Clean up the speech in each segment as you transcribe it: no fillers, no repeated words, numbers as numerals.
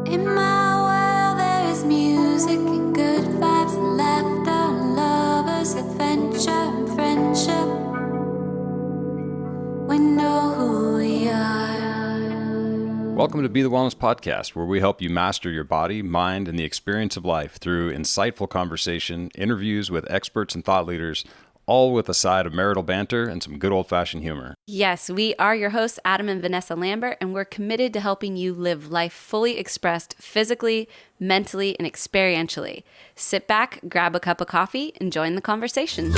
In my world there is music and good vibes and laughter and lovers, adventure and friendship. We know who we are. Welcome to Be the Wellness Podcast, where we help you master your body, mind, and the experience of life through insightful conversation, interviews with experts and thought leaders, all with a side of marital banter and some good old-fashioned humor. Yes, we are your hosts, Adam and Vanessa Lambert, and we're committed to helping you live life fully expressed physically, mentally, and experientially. Sit back, grab a cup of coffee, and join the conversation.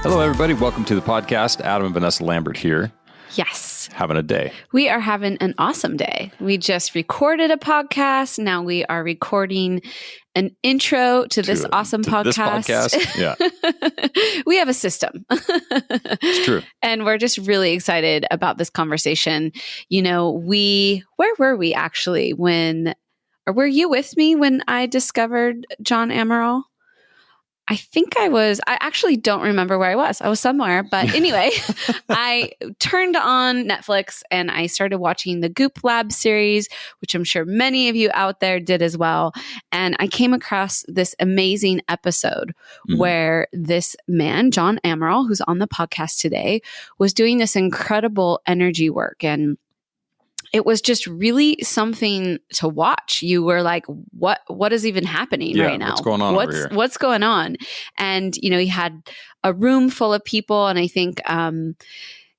Hello, everybody. Welcome to the podcast. Adam and Vanessa Lambert here. Yes. Having a day. We are having an awesome day. We just recorded a podcast. Now we are recording an intro to this awesome podcast. This podcast, yeah. We have a system. It's true. And we're just really excited about this conversation. You know, where were we actually or were you with me when I discovered John Amaral? I think I actually don't remember where I was. I was somewhere. But anyway, I turned on Netflix and I started watching the GOOP Lab series, which I'm sure many of you out there did as well. And I came across this amazing episode where this man, John Amaral, who's on the podcast today, was doing this incredible energy work. And it was just really something to watch. You were like, what is even happening right now? What's going on over here? What's going on? And, you know, he had a room full of people. And I think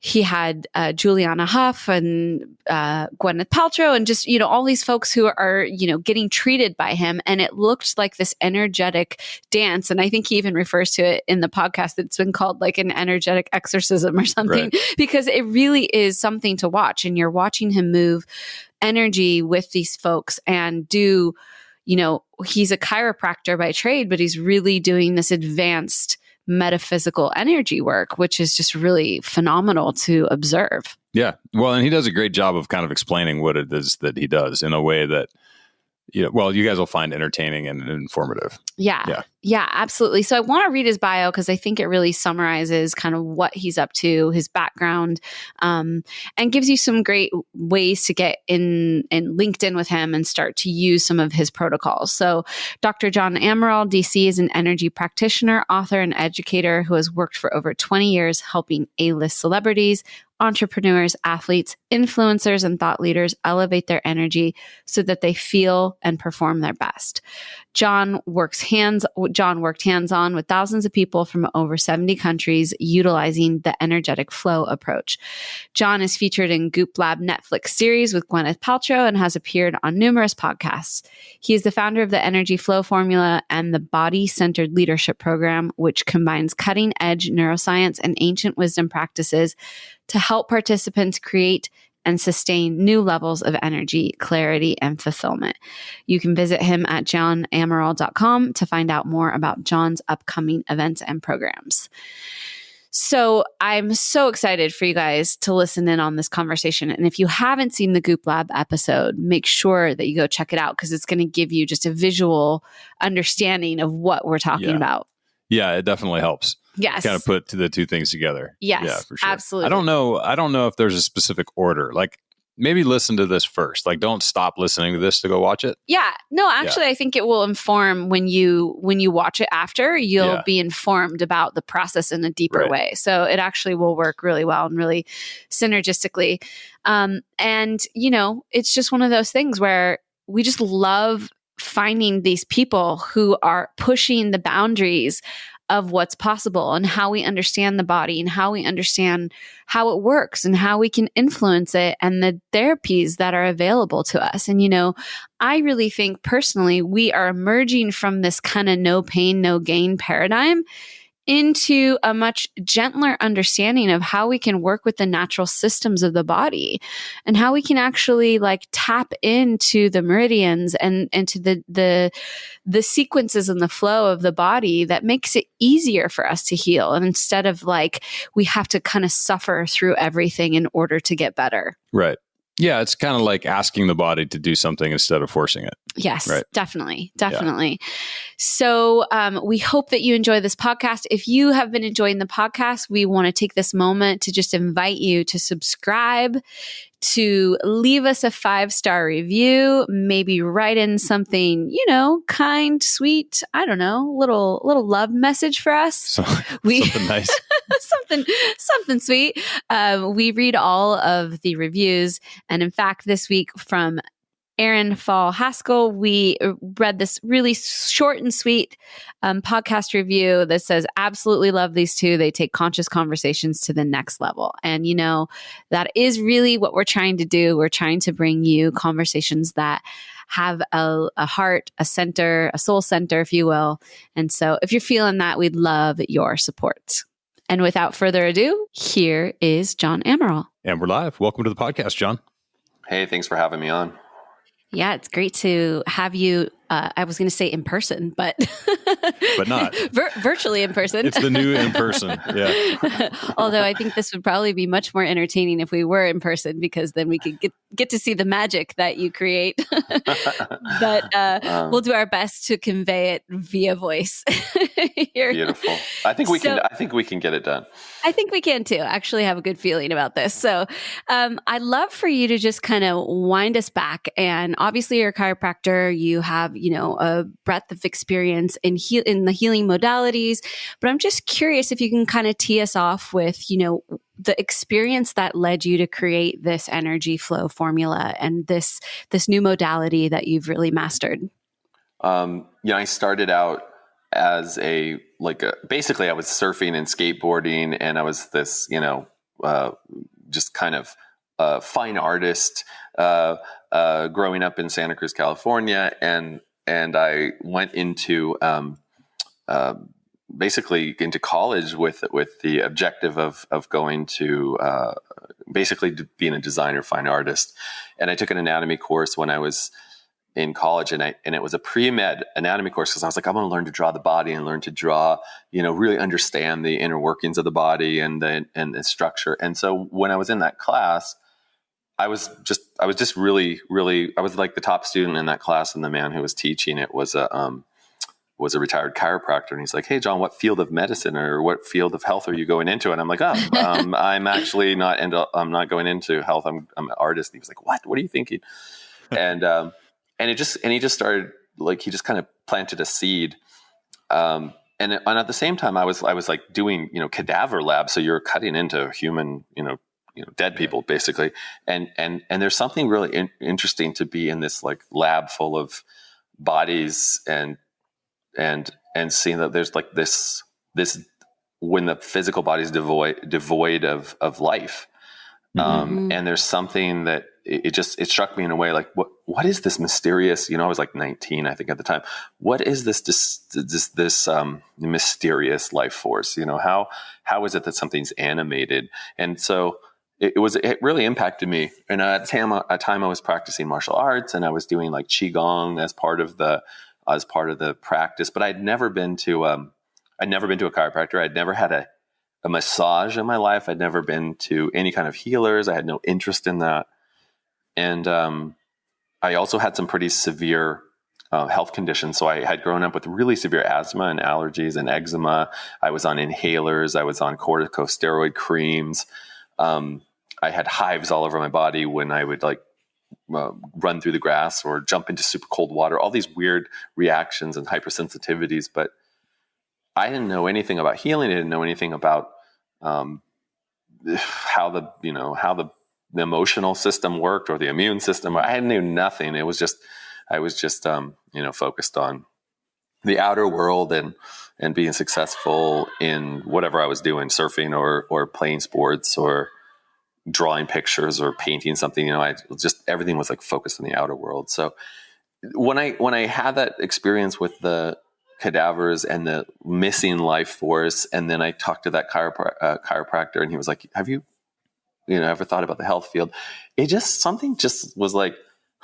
he had Juliana Hough and Gwyneth Paltrow and just, you know, all these folks who are, you know, getting treated by him. And it looked like this energetic dance. And I think he even refers to it in the podcast. It's been called like an energetic exorcism or something, because it really is something to watch. And you're watching him move energy with these folks and do, you know, he's a chiropractor by trade, but he's really doing this advanced metaphysical energy work, which is just really phenomenal to observe. Yeah. Well, and he does a great job of kind of explaining what it is that he does in a way that, you know, well, you guys will find entertaining and informative. Yeah, absolutely. So I want to read his bio because I think it really summarizes kind of what he's up to, his background, and gives you some great ways to get in and linked in with him and start to use some of his protocols. So Dr. John Amaral DC is an energy practitioner, author, and educator who has worked for over 20 years helping A-list celebrities, entrepreneurs, athletes, influencers, and thought leaders elevate their energy so that they feel and perform their best. John worked hands-on with thousands of people from over 70 countries utilizing the energetic flow approach. John is featured in GOOP Lab Netflix series with Gwyneth Paltrow and has appeared on numerous podcasts. He is the founder of the Energy Flow Formula and the Body-Centered Leadership Program, which combines cutting-edge neuroscience and ancient wisdom practices to help participants create and sustain new levels of energy, clarity, and fulfillment. You can visit him at johnamaral.com to find out more about John's upcoming events and programs. So I'm so excited for you guys to listen in on this conversation. And if you haven't seen the GOOP Lab episode, make sure that you go check it out because it's going to give you just a visual understanding of what we're talking about. Yeah, it definitely helps. Yes. Kind of put the two things together. Yes, yeah, for sure. Absolutely. I don't know if there's a specific order. Like maybe listen to this first. Like don't stop listening to this to go watch it. Yeah. No, actually I think it will inform when you watch it after, you'll be informed about the process in a deeper way. So it actually will work really well and really synergistically. And you know, it's just one of those things where we just love finding these people who are pushing the boundaries of what's possible and how we understand the body and how we understand how it works and how we can influence it and the therapies that are available to us. And, you know, I really think personally, we are emerging from this kind of no pain, no gain paradigm into a much gentler understanding of how we can work with the natural systems of the body and how we can actually like tap into the meridians and into the sequences and the flow of the body that makes it easier for us to heal. And instead of like, we have to kind of suffer through everything in order to get better. Right. Yeah, it's kind of like asking the body to do something instead of forcing it. Yes, right? Definitely. Yeah. So we hope that you enjoy this podcast. If you have been enjoying the podcast, we want to take this moment to just invite you to subscribe, to leave us a 5-star review, maybe write in something, kind, sweet, I don't know, little love message for us. Something nice. something sweet. We read all of the reviews. And in fact, this week from Aaron Fall Haskell, we read this really short and sweet podcast review that says, absolutely love these two. They take conscious conversations to the next level. And, that is really what we're trying to do. We're trying to bring you conversations that have a heart, a center, a soul center, if you will. And so if you're feeling that, we'd love your support. And without further ado, here is John Amaral. And we're live. Welcome to the podcast, John. Hey, thanks for having me on. Yeah, it's great to have you. I was going to say in person, but not virtually in person. It's the new in person. Yeah. Although I think this would probably be much more entertaining if we were in person, because then we could get to see the magic that you create. But we'll do our best to convey it via voice. Beautiful. I think we can get it done. I think we can too. Actually, have a good feeling about this. So, I'd love for you to just kind of wind us back. And obviously, you're a chiropractor. You have a breadth of experience in the healing modalities. But I'm just curious if you can kind of tee us off with, the experience that led you to create this energy flow formula and this new modality that you've really mastered. I started out as basically I was surfing and skateboarding, and I was this, just kind of fine artist, growing up in Santa Cruz, California. And I went into, basically into college with the objective of going to, basically being a designer, fine artist. And I took an anatomy course when I was in college, and it was a pre-med anatomy course, because I was like, I want to learn to draw the body and learn to draw, really understand the inner workings of the body and the structure. And so when I was in that class, I was just really, really, I was like the top student in that class, and the man who was teaching it was a retired chiropractor. And he's like, hey, John, what field of medicine or what field of health are you going into? And I'm like, I'm actually I'm not going into health. I'm an artist. And he was like, what are you thinking? And he just started, he just kind of planted a seed. And at the same time, I was like doing, cadaver lab. So you're cutting into human, dead people basically. And there's something really interesting to be in this lab full of bodies and seeing that there's this when the physical body is devoid of life. And there's something that it struck me in a way, what is this mysterious, I was 19, I think at the time, what is this mysterious life force? How is it that something's animated? And so it really impacted me. And at the time I was practicing martial arts, and I was doing Qigong as part of the practice, but I'd never been to a chiropractor. I'd never had a massage in my life. I'd never been to any kind of healers. I had no interest in that. And I also had some pretty severe health conditions. So I had grown up with really severe asthma and allergies and eczema. I was on inhalers. I was on corticosteroid creams. I had hives all over my body when I would run through the grass or jump into super cold water, all these weird reactions and hypersensitivities. But I didn't know anything about healing. I didn't know anything about how the emotional system worked or the immune system. I knew nothing. I was just focused on the outer world and being successful in whatever I was doing, surfing or playing sports or drawing pictures or painting something. Everything was focused on the outer world. So when I had that experience with the cadavers and the missing life force, and then I talked to that chiropractor, and he was like, have you ever thought about the health field? Something was like,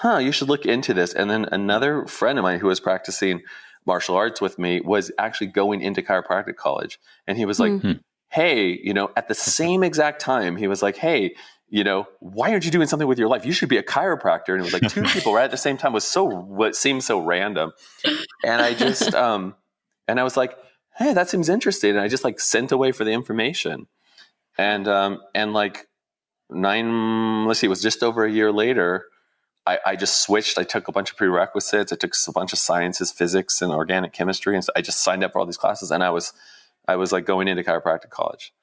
you should look into this. And then another friend of mine who was practicing martial arts with me was actually going into chiropractic college. And he was like, hey, at the same exact time, he was like, hey, why aren't you doing something with your life? You should be a chiropractor. And it was like two people right at the same time what seemed so random. And I just, and I was like, hey, that seems interesting. And I just like sent away for the information. And like it was just over a year later, I just switched. I took a bunch of prerequisites. I took a bunch of sciences, physics, and organic chemistry. And so I just signed up for all these classes. And I was like going into chiropractic college.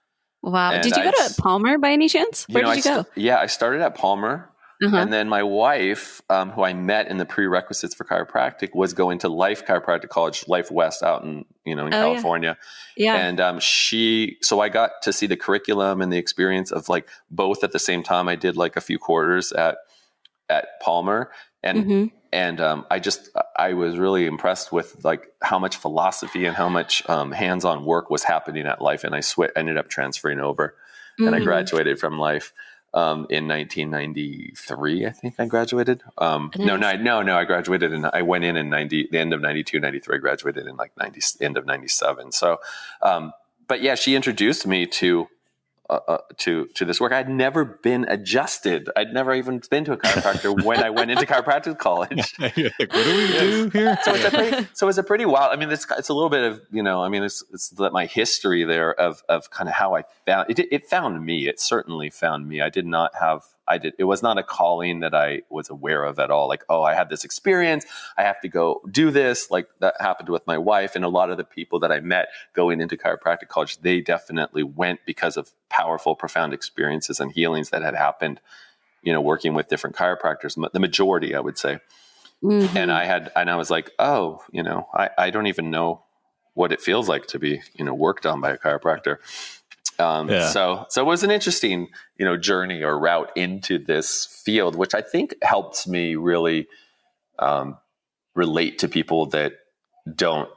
Wow. And did you go to Palmer by any chance? Where did you go? I started at Palmer. And then my wife, who I met in the prerequisites for chiropractic, was going to Life Chiropractic College, Life West out in California. Yeah. And so I got to see the curriculum and the experience of like both at the same time. I did like a few quarters at Palmer, and I was really impressed with like how much philosophy and how much hands-on work was happening at Life. And I ended up transferring over, and I graduated from Life in 1993. I think I graduated. No, I graduated I went in the end of 92, 93. I graduated in like end of 97. So, but yeah, she introduced me to this work. I'd never been adjusted. I'd never even been to a chiropractor when I went into chiropractic college. Like, what do we do here? So it's a pretty wild. I mean, it's a little bit of it's my history there of kind of how I found it. It found me. It certainly found me. It was not a calling that I was aware of at all. Like, oh, I had this experience. I have to go do this. Like that happened with my wife, and a lot of the people that I met going into chiropractic college, they definitely went because of powerful, profound experiences and healings that had happened, working with different chiropractors, the majority, I would say. Mm-hmm. And I was like, oh, I don't even know what it feels like to be, worked on by a chiropractor. So it was an interesting, journey or route into this field, which I think helps me really relate to people that don't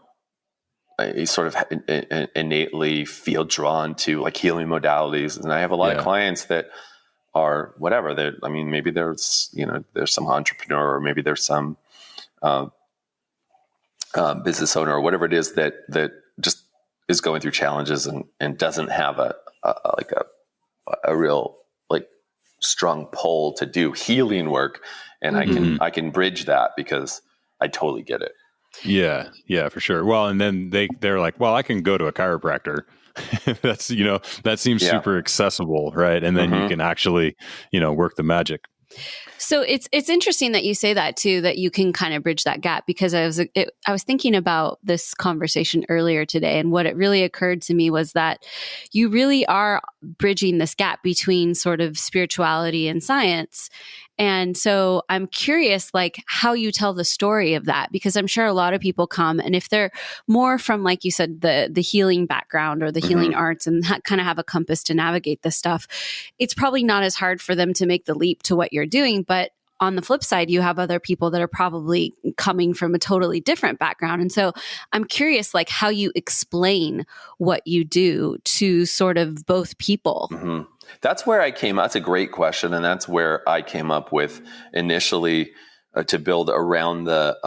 sort of innately feel drawn to like healing modalities. And I have a lot of clients that are whatever. Maybe there's some entrepreneur, or maybe there's some business owner, or whatever it is that just is going through challenges and doesn't have a real like strong pull to do healing work. And I can bridge that because I totally get it. Yeah, for sure. Well, and then they're like, well, I can go to a chiropractor. That's, that seems super accessible. Right. And then you can actually, work the magic. So it's interesting that you say that too, that you can kind of bridge that gap, because I was thinking about this conversation earlier today, and what it really occurred to me was that you really are bridging this gap between sort of spirituality and science. And so I'm curious, like, how you tell the story of that, because I'm sure a lot of people come, and if they're more from, like you said, the healing background or the healing arts, and kind of have a compass to navigate this stuff, it's probably not as hard for them to make the leap to what you're doing. But on the flip side, you have other people that are probably coming from a totally different background. And so I'm curious, like, how you explain what you do to sort of both people. Mm-hmm. That's where I came. That's a great question. And that's where I came up with initially to build around the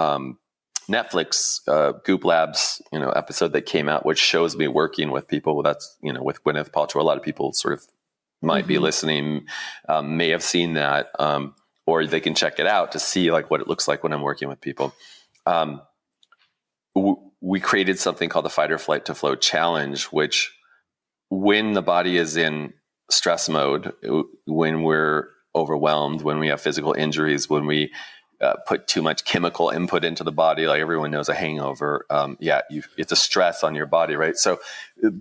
Netflix GOOP Labs, episode that came out, which shows me working with people. That's, with Gwyneth Paltrow. A lot of people sort of might be listening, may have seen that, or they can check it out to see like what it looks like when I'm working with people. We created something called the Fight or Flight to Flow Challenge, which when the body is in stress mode, when we're overwhelmed, when we have physical injuries, when we put too much chemical input into the body, like everyone knows a hangover, it's a stress on your body, right? So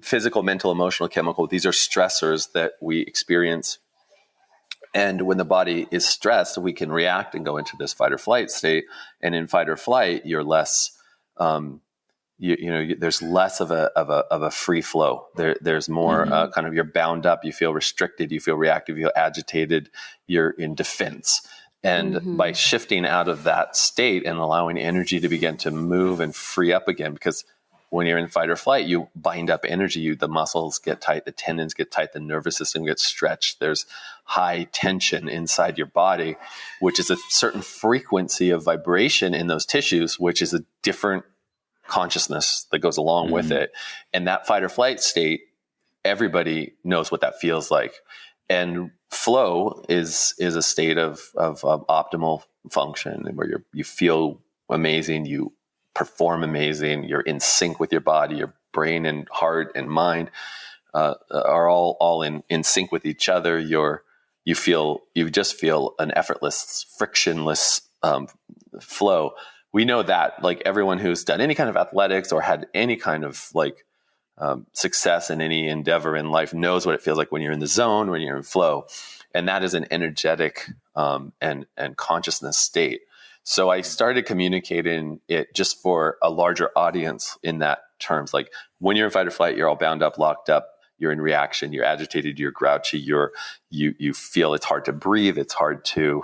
physical, mental, emotional, chemical, these are stressors that we experience. And when the body is stressed, we can react and go into this fight or flight state. And in fight or flight, you're less, there's less of a free flow. There's more kind of, you're bound up, you feel restricted, you feel reactive, you feel agitated, you're in defense. And by shifting out of that state and allowing energy to begin to move and free up again, because when you're in fight or flight, you bind up energy, the muscles get tight, the tendons get tight, the nervous system gets stretched. There's high tension inside your body, which is a certain frequency of vibration in those tissues, which is a different consciousness that goes along with it. And that fight or flight state, everybody knows what that feels like. And flow is a state of optimal function where you feel amazing, you perform amazing, you're in sync with your body, your brain and heart and mind are all in sync with each other. You just feel an effortless, frictionless flow. We know that, like, everyone who's done any kind of athletics or had any kind of success in any endeavor in life knows what it feels like when you're in the zone, when you're in flow. And that is an energetic and consciousness state. So I started communicating it just for a larger audience in that terms. Like, when you're in fight or flight, you're all bound up, locked up, you're in reaction, you're agitated, you're grouchy, you feel it's hard to breathe, it's hard to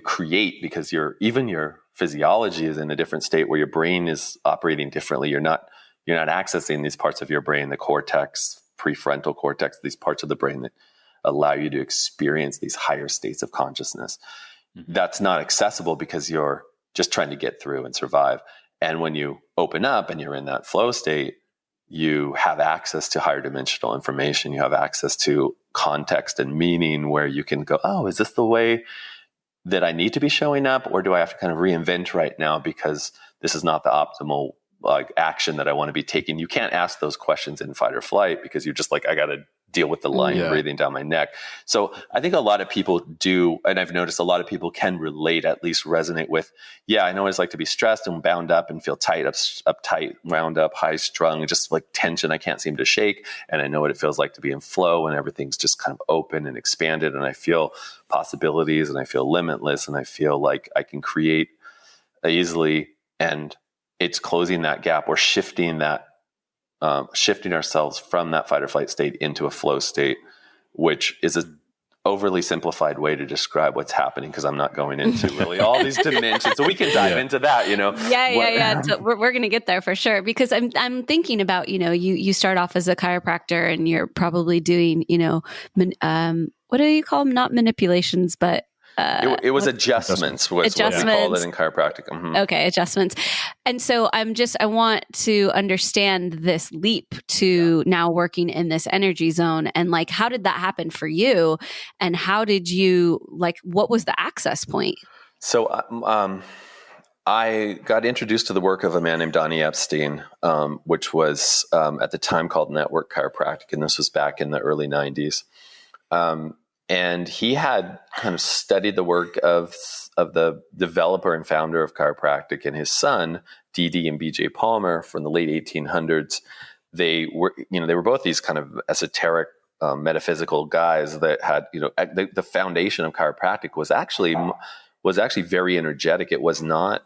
create, because your physiology is in a different state where your brain is operating differently. You're not accessing these parts of your brain, the cortex, prefrontal cortex, these parts of the brain that allow you to experience these higher states of consciousness. Mm-hmm. That's not accessible because you're just trying to get through and survive. And when you open up and you're in that flow state, you have access to higher dimensional information. You have access to context and meaning, where you can go, oh, is this the way that I need to be showing up? Or do I have to kind of reinvent right now because this is not the optimal action that I want to be taking? You can't ask those questions in fight or flight because you're just like, I got to deal with the lion breathing down my neck. So I think a lot of people do, and I've noticed a lot of people can relate, at least resonate with, I know what it's like to be stressed and bound up and feel tight, uptight, wound up, high strung, just like tension I can't seem to shake. And I know what it feels like to be in flow and everything's just kind of open and expanded, and I feel possibilities and I feel limitless and I feel like I can create easily. And it's closing that gap or shifting ourselves from that fight or flight state into a flow state, which is a overly simplified way to describe what's happening, because I'm not going into really all these dimensions. So we can dive into that, Yeah. So we're going to get there for sure, because I'm thinking about, you start off as a chiropractor and you're probably doing, what do you call them? Not manipulations, but it was adjustments was what we called it in chiropractic. Mm-hmm. Okay, adjustments. And so I want to understand this leap to now working in this energy zone, and like, how did that happen for you? And how did you, what was the access point? So I got introduced to the work of a man named Donnie Epstein, which was at the time called Network Chiropractic. And this was back in the early 90s. And he had kind of studied the work of the developer and founder of chiropractic and his son, D.D. and B.J. Palmer, from the late 1800s. They were both these kind of esoteric, metaphysical guys that had, the foundation of chiropractic was actually very energetic. It was not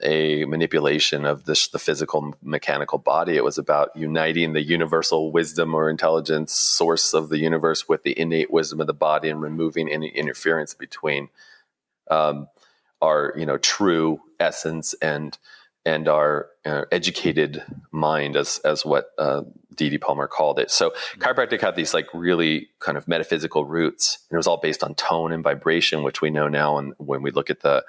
a manipulation of the physical mechanical body. It was about uniting the universal wisdom or intelligence source of the universe with the innate wisdom of the body, and removing any interference between our true essence and our educated mind, as what D.D. Palmer called it. So chiropractic had these really kind of metaphysical roots, and it was all based on tone and vibration, which we know now. And when we look at the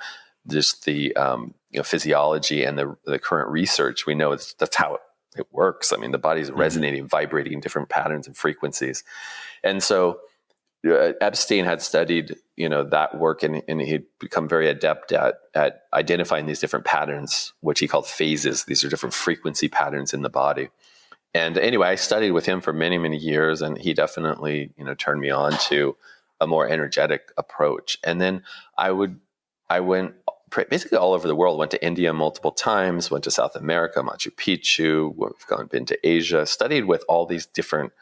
physiology and the current research, we know that's how it works. I mean, the body's resonating, vibrating in different patterns and frequencies. And so Epstein had studied, that work, and he'd become very adept at identifying these different patterns, which he called phases. These are different frequency patterns in the body. And anyway, I studied with him for many, many years, and he definitely, turned me on to a more energetic approach. And then I went basically all over the world, went to India multiple times, went to South America, Machu Picchu, been to Asia, studied with all these different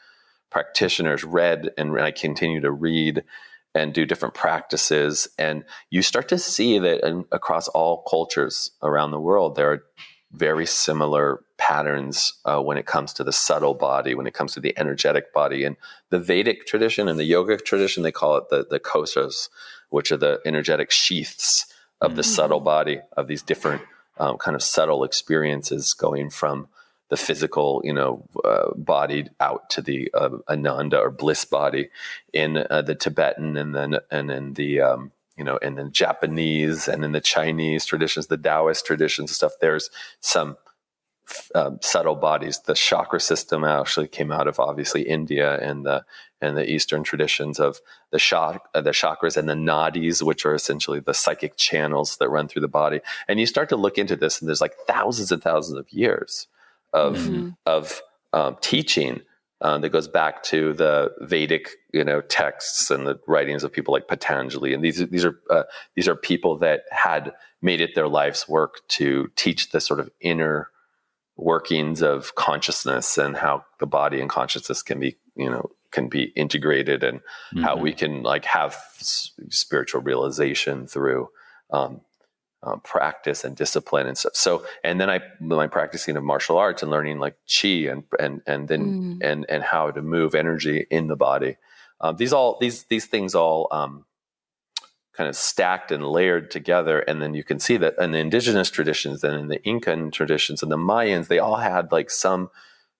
practitioners, read, and I continue to read and do different practices. And you start to see that across all cultures around the world, there are very similar patterns when it comes to the subtle body, when it comes to the energetic body. And the Vedic tradition and the yogic tradition, they call it the koshas, which are the energetic sheaths of the subtle body, of these different kind of subtle experiences, going from the physical, body out to the ananda or bliss body in the Tibetan, and then the and then Japanese, and in the Chinese traditions, the Taoist traditions and stuff. There's some subtle bodies. The chakra system actually came out of obviously India and the Eastern traditions of the chakras and the nadis, which are essentially the psychic channels that run through the body. And you start to look into this, and there's like thousands and thousands of years of teaching that goes back to the Vedic, texts and the writings of people like Patanjali. And these are people that had made it their life's work to teach the sort of inner workings of consciousness and how the body and consciousness can be integrated, and how we can like have spiritual realization through practice and discipline and stuff. So, and then my practicing of martial arts and learning like chi and how to move energy in the body. These things all kind of stacked and layered together. And then you can see that in the indigenous traditions and in the Incan traditions and the Mayans, they all had like some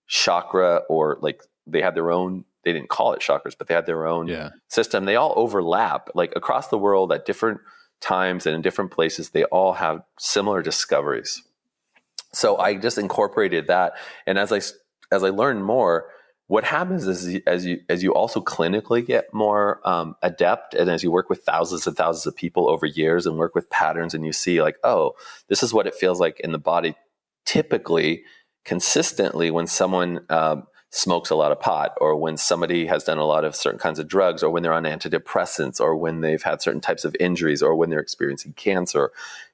chakra, or like they had their own, they didn't call it chakras, but they had their own system. They all overlap like across the world at different times and in different places. They all have similar discoveries. So I just incorporated that. And as I learned more, what happens is as you also clinically get more adept, and as you work with thousands and thousands of people over years and work with patterns, and you see like, oh, this is what it feels like in the body, typically, consistently, when someone smokes a lot of pot, or when somebody has done a lot of certain kinds of drugs, or when they're on antidepressants, or when they've had certain types of injuries, or when they're experiencing cancer.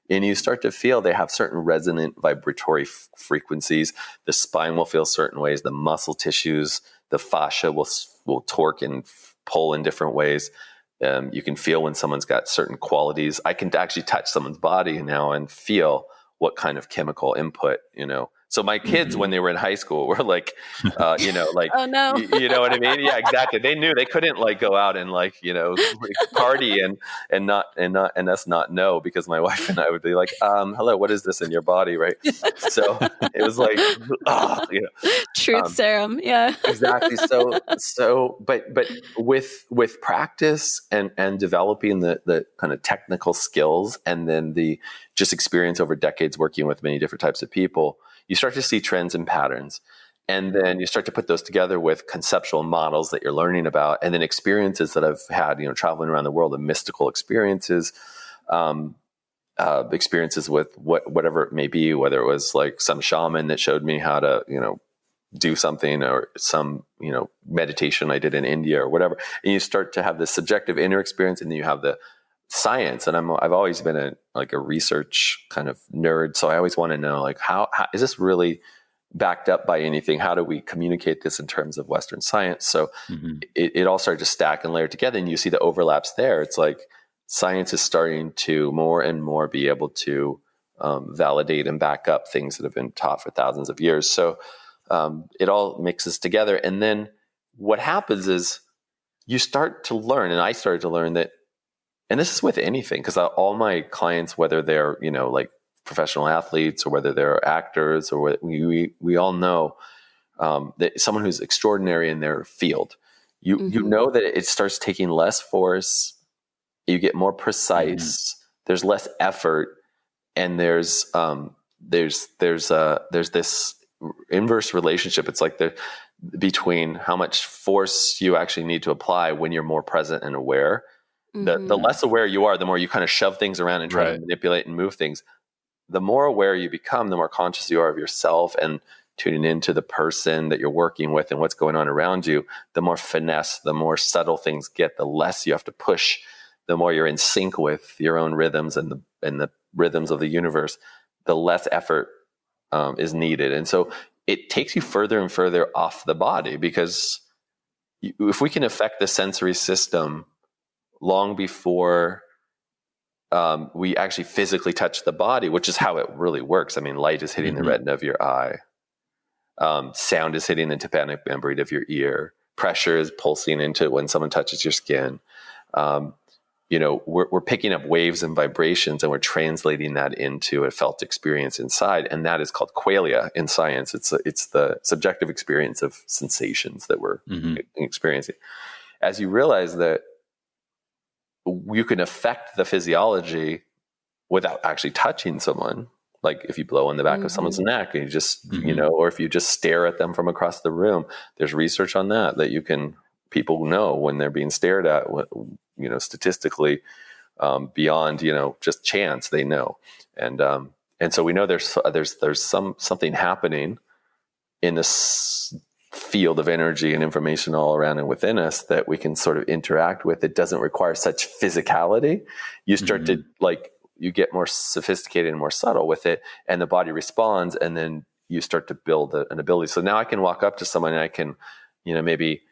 And you start to feel they have certain resonant vibratory frequencies. The spine will feel certain ways. The muscle tissues, the fascia will torque and pull in different ways. You can feel when someone's got certain qualities. I can actually touch someone's body now and feel what kind of chemical input, So my kids, when they were in high school, were like, oh no, you know what I mean? Yeah, exactly. They knew they couldn't like go out and like, party and us not know, because my wife and I would be like, hello, what is this in your body? Right. So it was like, truth serum. Yeah, exactly. But with practice and developing the kind of technical skills, and then the just experience over decades working with many different types of people, you start to see trends and patterns. And then you start to put those together with conceptual models that you're learning about, and then experiences that I've had, traveling around the world, and mystical experiences, experiences with whatever it may be, whether it was like some shaman that showed me how to, do something, or some, meditation I did in India or whatever. And you start to have this subjective inner experience, and then you have the science. And I've always been a research kind of nerd. So I always want to know, like, how is this really backed up by anything? How do we communicate this in terms of Western science? So it all started to stack and layer together, and you see the overlaps there. It's like science is starting to more and more be able to validate and back up things that have been taught for thousands of years. So it all mixes together. And then what happens is you start to learn, and I started to learn that, and this is with anything, because all my clients, whether they're, like professional athletes, or whether they're actors, or we all know that someone who's extraordinary in their field, you know that it starts taking less force, you get more precise, there's less effort, and there's this inverse relationship. It's like between how much force you actually need to apply when you're more present and aware. The less aware you are, the more you kind of shove things around and try to manipulate and move things. The more aware you become, the more conscious you are of yourself and tuning into the person that you're working with and what's going on around you. The more finesse, the more subtle things get, the less you have to push, the more you're in sync with your own rhythms and the rhythms of the universe, the less effort is needed. And so it takes you further and further off the body, because if we can affect the sensory system long before we actually physically touch the body, which is how it really works. I mean, light is hitting the retina of your eye. Sound is hitting the tympanic membrane of your ear. Pressure is pulsing into when someone touches your skin. We're picking up waves and vibrations, and we're translating that into a felt experience inside. And that is called qualia in science. It's the subjective experience of sensations that we're experiencing. As you realize that you can affect the physiology without actually touching someone, like if you blow on the back of someone's neck and you just, or if you just stare at them from across the room, there's research on that people know when they're being stared at, statistically, beyond, just chance, they know. And so we know there's something happening in this field of energy and information all around and within us that we can sort of interact with. It doesn't require such physicality. You start to you get more sophisticated and more subtle with it, and the body responds, and then you start to build an ability. So now I can walk up to someone and I can, maybe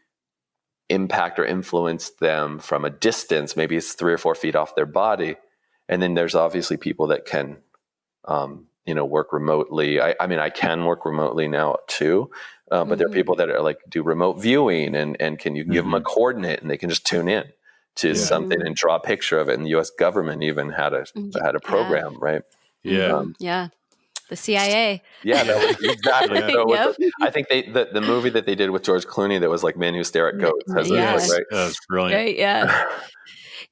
impact or influence them from a distance. Maybe it's 3 or 4 feet off their body. And then there's obviously people that can, work remotely. I can work remotely now too. But there are people that are do remote viewing and can you give them a coordinate and they can just tune in to something and draw a picture of it. And the U.S. government even had a program, right? Yeah. The CIA. Yeah, that was exactly. So I think the movie that they did with George Clooney that was Men Who Stare at Goats. Right? That was brilliant. Right, yeah.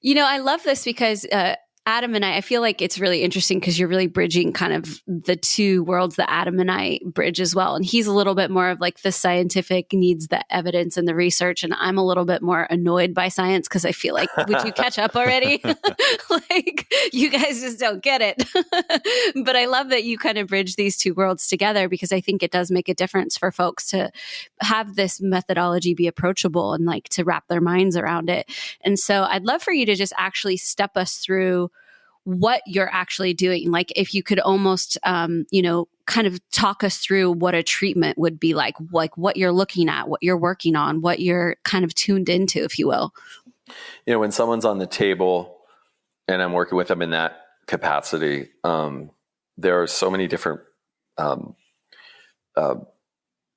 I love this because Adam and I feel like it's really interesting because you're really bridging kind of the two worlds that Adam and I bridge as well. And he's a little bit more of the scientific, needs the evidence and the research. And I'm a little bit more annoyed by science because I feel like, would you catch up already? You guys just don't get it. But I love that you kind of bridge these two worlds together because I think it does make a difference for folks to have this methodology be approachable and to wrap their minds around it. And so I'd love for you to just actually step us through what you're actually doing. If you could almost, kind of talk us through what a treatment would be like what you're looking at, what you're working on, what you're kind of tuned into, if you will. When someone's on the table and I'm working with them in that capacity, there are so many different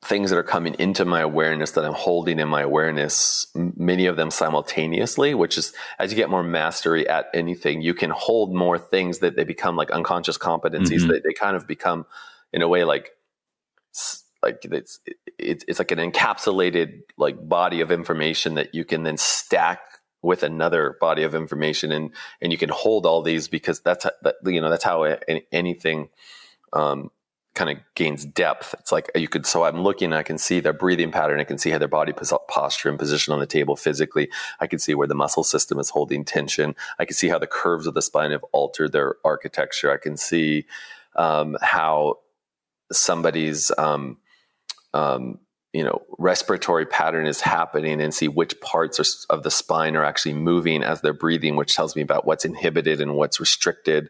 things that are coming into my awareness that I'm holding in my awareness, many of them simultaneously, which is, as you get more mastery at anything, you can hold more things that they become unconscious competencies. They kind of become, in a way, it's like an encapsulated body of information that you can then stack with another body of information, and you can hold all these because that's how anything kind of gains depth. It's so I'm looking, I can see their breathing pattern. I can see how their body posture and position on the table physically. I can see where the muscle system is holding tension. I can see how the curves of the spine have altered their architecture. I can see how somebody's, respiratory pattern is happening and see which parts of the spine are actually moving as they're breathing, which tells me about what's inhibited and what's restricted.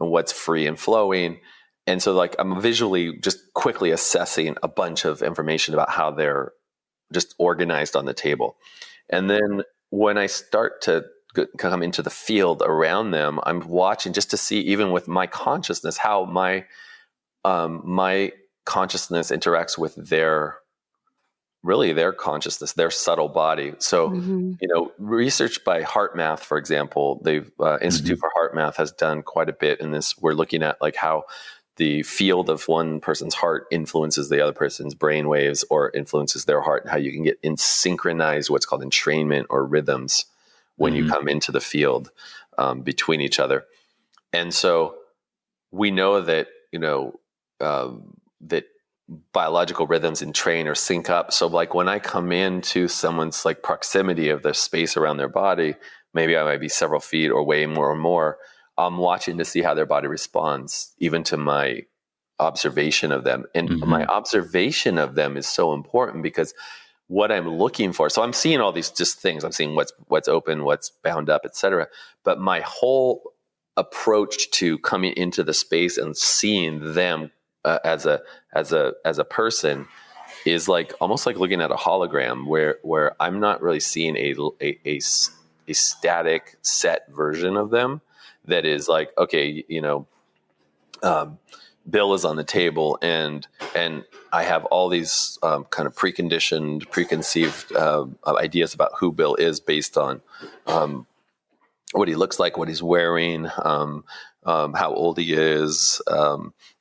And what's free and flowing. And so I'm visually just quickly assessing a bunch of information about how they're just organized on the table. And then when I start to come into the field around them, I'm watching just to see, even with my consciousness, how my consciousness interacts with their consciousness, their subtle body. So, research by HeartMath, for example, they've Institute for HeartMath has done quite a bit in this. We're looking at how the field of one person's heart influences the other person's brain waves or influences their heart, and how you can get synchronized what's called entrainment or rhythms when you come into the field between each other. And so we know that, that biological rhythms entrain or sync up. So when I come into someone's proximity of the space around their body, maybe I might be several feet or way more or more, I'm watching to see how their body responds, even to my observation of them. And my observation of them is so important because what I'm looking for, so I'm seeing all these just things. I'm seeing what's open, what's bound up, etc. But my whole approach to coming into the space and seeing them as a person is almost like looking at a hologram where I'm not really seeing a static set version of them that is okay, Bill is on the table and I have all these kind of preconceived ideas about who Bill is based on what he looks like, what he's wearing, how old he is,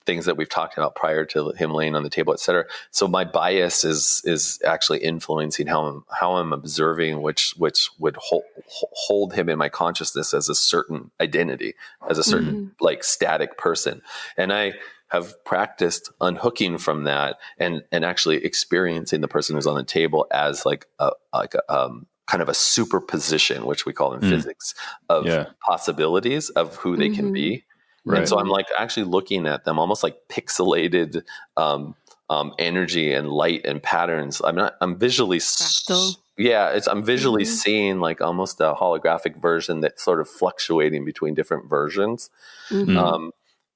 things that we've talked about prior to him laying on the table, et cetera. So my bias is actually influencing how I'm observing, which would hold him in my consciousness as a certain identity, as a certain like static person. And I have practiced unhooking from that and actually experiencing the person who's on the table as like a kind of a superposition, which we call in physics, of possibilities of who they can be. Right. And so I'm like actually looking at them almost like pixelated energy and light and patterns. I'm visually, I'm visually seeing like almost a holographic version that's sort of fluctuating between different versions,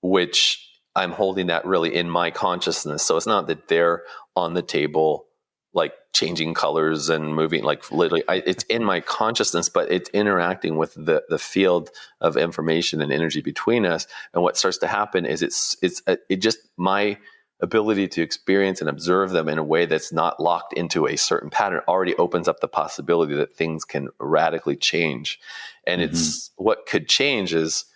which I'm holding that really in my consciousness. So it's not that they're on the table like changing colors and moving, like literally it's in my consciousness, but it's interacting with the field of information and energy between us. And what starts to happen is it just my ability to experience and observe them in a way that's not locked into a certain pattern already opens up the possibility that things can radically change. And it's what could change is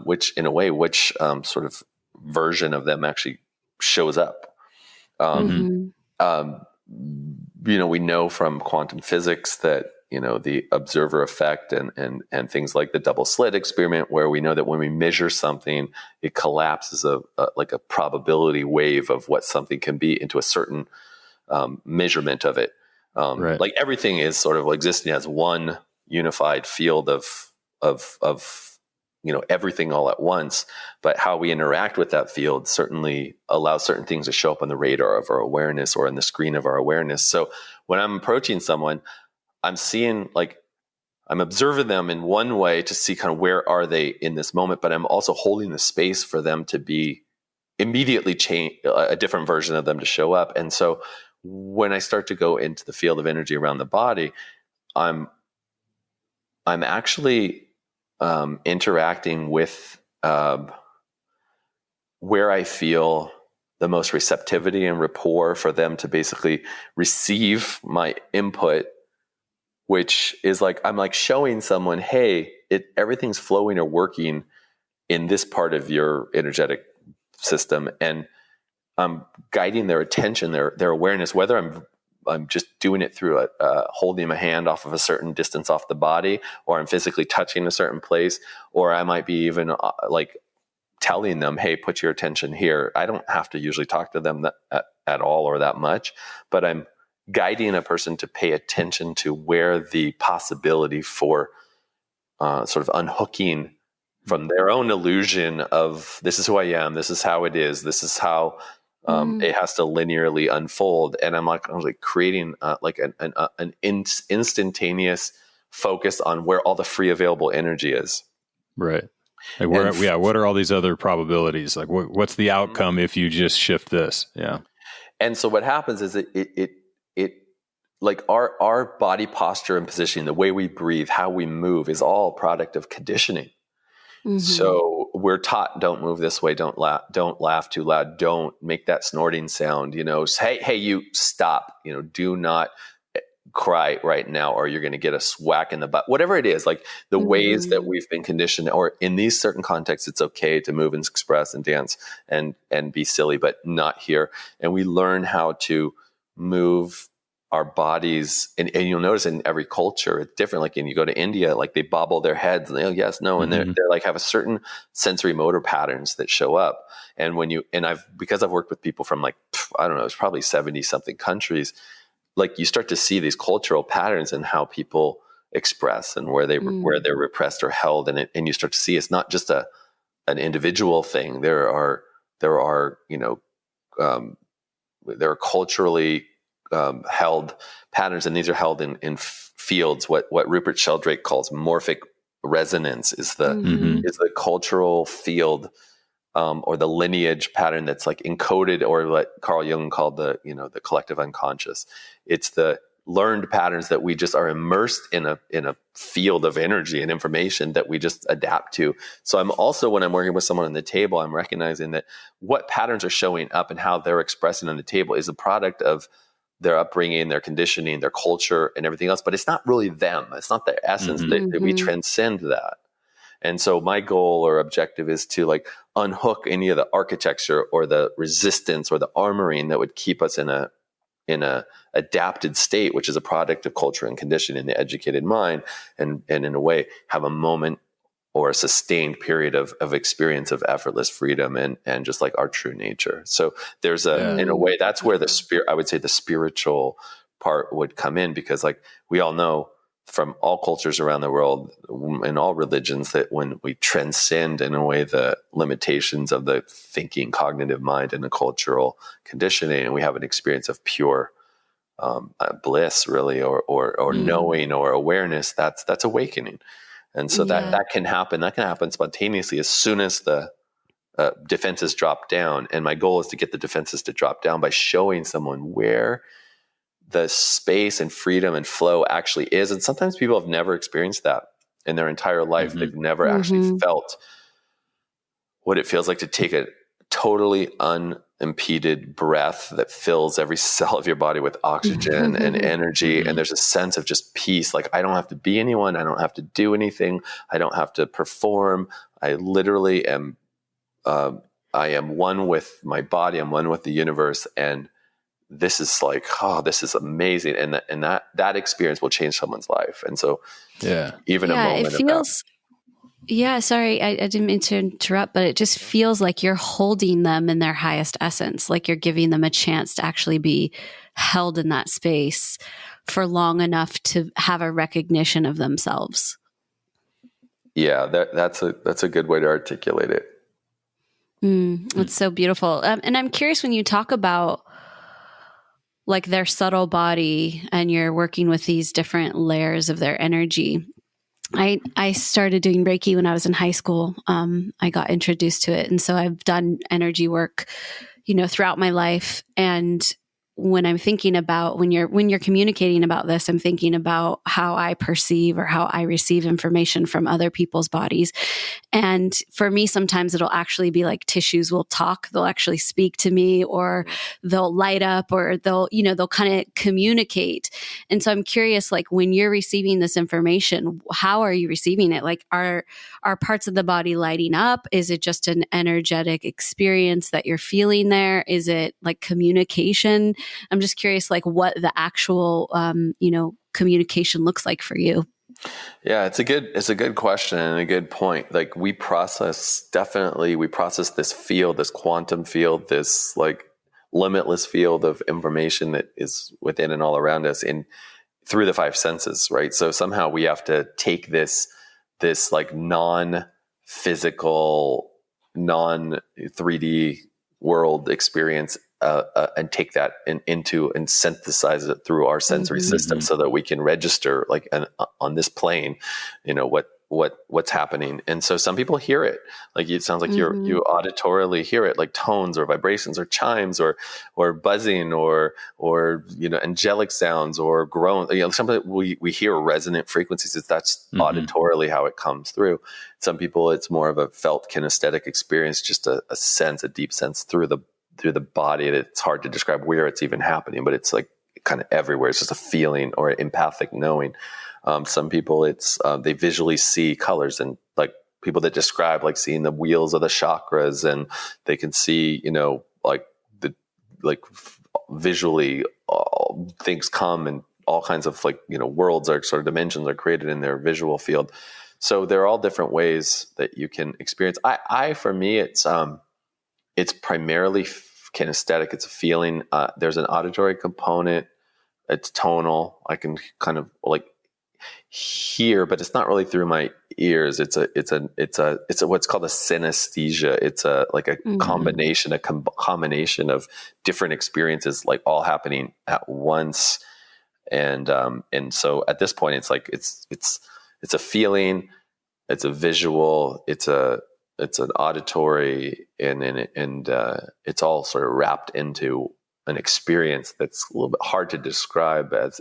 which in a way, which sort of version of them actually shows up. We know from quantum physics that, the observer effect and things like the double slit experiment, where we know that when we measure something, it collapses like a probability wave of what something can be into a certain measurement of it. Like everything is sort of existing as one unified field of everything all at once, but how we interact with that field certainly allows certain things to show up on the radar of our awareness or on the screen of our awareness. So when I'm approaching someone, I'm seeing I'm observing them in one way to see kind of where are they in this moment, but I'm also holding the space for them to be immediately change, a different version of them to show up. And so when I start to go into the field of energy around the body, I'm actually interacting with where I feel the most receptivity and rapport for them to basically receive my input, which is like, I'm like showing someone, hey, everything's flowing or working in this part of your energetic system. And I'm guiding their attention, their awareness, whether I'm just doing it through holding my hand off of a certain distance off the body, or I'm physically touching a certain place, or I might be even telling them, hey, put your attention here. I don't have to usually talk to them at all or that much, but I'm guiding a person to pay attention to where the possibility for sort of unhooking from their own illusion of this is who I am, this is how it is, this is how it has to linearly unfold. And I'm like creating an instantaneous focus on where all the free available energy is. Right. Like what are all these other probabilities? Like what's the outcome if you just shift this? Yeah. And so what happens is it like our body posture and positioning, the way we breathe, how we move is all a product of conditioning. So we're taught, don't move this way, don't laugh too loud, don't make that snorting sound, hey, you stop, do not cry right now, or you're going to get a whack in the butt, whatever it is, like the ways that we've been conditioned, or in these certain contexts, it's okay to move and express and dance and be silly, but not here. And we learn how to move our bodies, and you'll notice in every culture it's different. Like, when you go to India, like they bobble their heads, and they yes, no, and they're like have a certain sensory motor patterns that show up. And because I've worked with people from I don't know, it's probably 70 something countries, like you start to see these cultural patterns in how people express and where they're repressed or held, and you start to see it's not just an individual thing. There are culturally held patterns, and these are held in fields. What Rupert Sheldrake calls morphic resonance is the cultural field, or the lineage pattern that's like encoded, or what Carl Jung called the collective unconscious. It's the learned patterns that we just are immersed in a field of energy and information that we just adapt to. So I'm also, when I'm working with someone on the table, I'm recognizing that what patterns are showing up and how they're expressing on the table is a product of their upbringing, their conditioning, their culture, and everything else. But it's not really them. It's not their essence. That we transcend that. And so my goal or objective is to like unhook any of the architecture or the resistance or the armoring that would keep us in a adapted state, which is a product of culture and conditioning, the educated mind, and in a way have a moment or a sustained period of experience of effortless freedom and just like our true nature. So there's in a way, that's where I would say the spiritual part would come in, because like we all know from all cultures around the world in all religions that when we transcend in a way the limitations of the thinking cognitive mind and the cultural conditioning, and we have an experience of pure bliss really, or knowing or awareness, that's awakening. And so that can happen spontaneously as soon as the defenses drop down. And my goal is to get the defenses to drop down by showing someone where the space and freedom and flow actually is. And sometimes people have never experienced that in their entire life. They've never actually felt what it feels like to take a totally unimpeded breath that fills every cell of your body with oxygen and energy. And there's a sense of just peace. Like, I don't have to be anyone. I don't have to do anything. I don't have to perform. I literally am, I am one with my body. I'm one with the universe. And this is like, this is amazing. And that experience will change someone's life. And so even a moment it feels, sorry, I didn't mean to interrupt, but it just feels like you're holding them in their highest essence. Like you're giving them a chance to actually be held in that space for long enough to have a recognition of themselves. Yeah, that's a good way to articulate it. It's so beautiful. And I'm curious, when you talk about like their subtle body and you're working with these different layers of their energy, I started doing Reiki when I was in high school. I got introduced to it. And so I've done energy work, throughout my life. And when I'm thinking about, when you're communicating about this, I'm thinking about how I perceive or how I receive information from other people's bodies. And for me, sometimes it'll actually be like tissues will talk. They'll actually speak to me, or they'll light up, or they'll kind of communicate. And so I'm curious, like when you're receiving this information, how are you receiving it? Like are parts of the body lighting up? Is it just an energetic experience that you're feeling there? Is it like communication? I'm just curious, like what the actual, communication looks like for you. Yeah, it's a good question and a good point. Like we process this field, this quantum field, this like limitless field of information that is within and all around us through the five senses, right? So somehow we have to take this like non-physical, non-3D world experience and take that into and synthesize it through our sensory system so that we can register like on this plane, what's happening. And so some people hear it, like it sounds like you auditorily hear it, like tones or vibrations or chimes or buzzing or angelic sounds or groan. Sometimes we hear resonant frequencies. That's auditorily how it comes through. Some people, it's more of a felt kinesthetic experience, just a sense, a deep sense through the body that it's hard to describe where it's even happening, but it's like kind of everywhere. It's just a feeling or empathic knowing. Some people, it's they visually see colors, and like people that describe like seeing the wheels of the chakras, and they can see visually things come, and all kinds of worlds are sort of dimensions are created in their visual field. So there are all different ways that you can experience. For me, it's primarily kinesthetic. It's a feeling. There's an auditory component. It's tonal. I can kind of like hear, but it's not really through my ears. It's what's called a synesthesia. It's a combination, combination of different experiences, like all happening at once. And so at this point, it's like it's a feeling, it's a visual, it's an auditory, and it's all sort of wrapped into an experience that's a little bit hard to describe but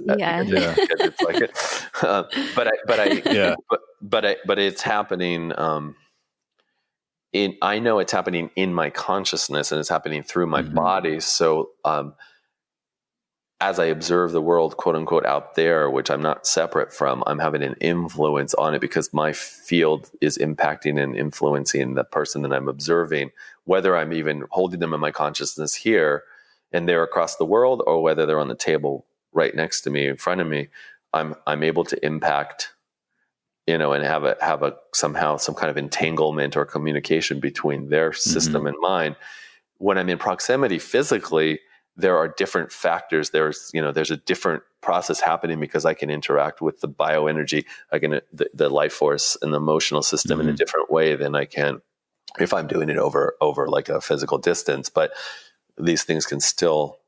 it's happening. I know it's happening in my consciousness, and it's happening through my body. So as I observe the world, quote unquote, out there, which I'm not separate from, I'm having an influence on it because my field is impacting and influencing the person that I'm observing, whether I'm even holding them in my consciousness here and they're across the world, or whether they're on the table right next to me, in front of me. I'm able to impact, and have a somehow some kind of entanglement or communication between their system and mine. When I'm in proximity physically, there are different factors. There's a different process happening because I can interact with the bioenergy, the life force and the emotional system in a different way than I can if I'm doing it over like a physical distance. But these things can still,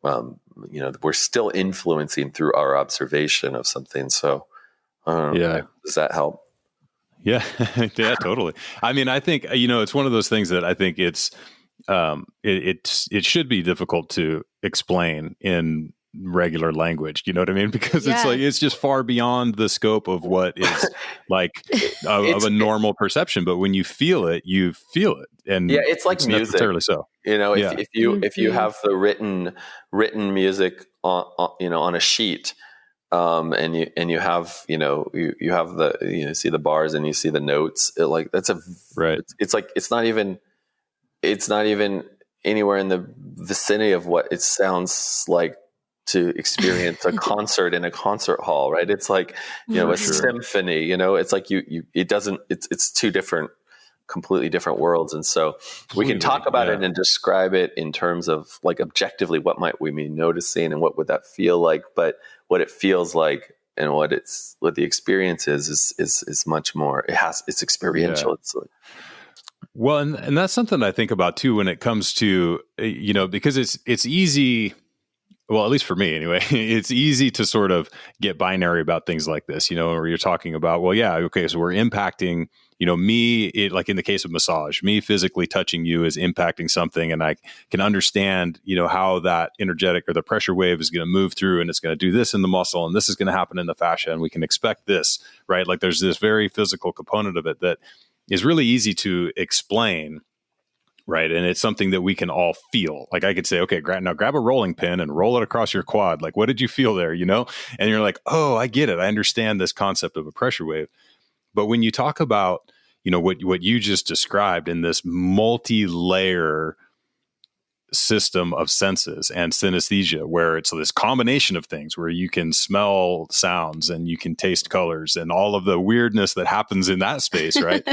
we're still influencing through our observation of something. So, does that help? Yeah, yeah, totally. I mean, I think, it's one of those things that I think it's, it should be difficult to explain in regular language. You know what I mean? Because it's just far beyond the scope of what is like of a normal perception. But when you feel it, and it's like music. Necessarily so. If you have the written music on a sheet, and you have you have the see the bars and you see the notes, that's a right. It's like it's not even anywhere in the vicinity of what it sounds like to experience a concert in a concert hall, right? It's like, a symphony, it's like it's two different, completely different worlds. And so we can talk about it and describe it in terms of like objectively, what might we be noticing and what would that feel like? But what it feels like and what the experience is much more, it's experiential. It's like, well, and that's something I think about too when it comes to, because it's easy, well, at least for me anyway, it's easy to sort of get binary about things like this, where you're talking about, well, yeah, okay, so we're impacting, me, like in the case of massage, me physically touching you is impacting something, and I can understand, how that energetic or the pressure wave is going to move through, and it's going to do this in the muscle, and this is going to happen in the fascia, and we can expect this, right? Like there's this very physical component of it that is really easy to explain, right? And it's something that we can all feel. Like I could say, okay, now grab a rolling pin and roll it across your quad. Like, what did you feel there? And you're like, oh, I get it. I understand this concept of a pressure wave. But when you talk about, what you just described in this multi-layer system of senses and synesthesia, where it's this combination of things where you can smell sounds and you can taste colors and all of the weirdness that happens in that space, right?